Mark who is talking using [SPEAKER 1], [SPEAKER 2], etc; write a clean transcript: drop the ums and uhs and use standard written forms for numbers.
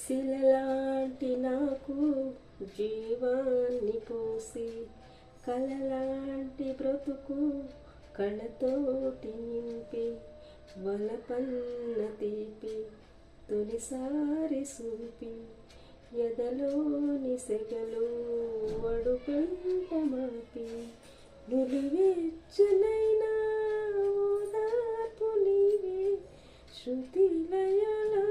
[SPEAKER 1] శిలలాంటి నాకు జీవాన్ని పోసి కలలాంటి బ్రతుకు కళతోటి నింపి వలపన్న తీపి తొలిసారి చూపి ఎదలోని సెగలు వడుపెంట మాపి నులివెచ్చనైనా ఓదార్పు నీవే శృతి లయలా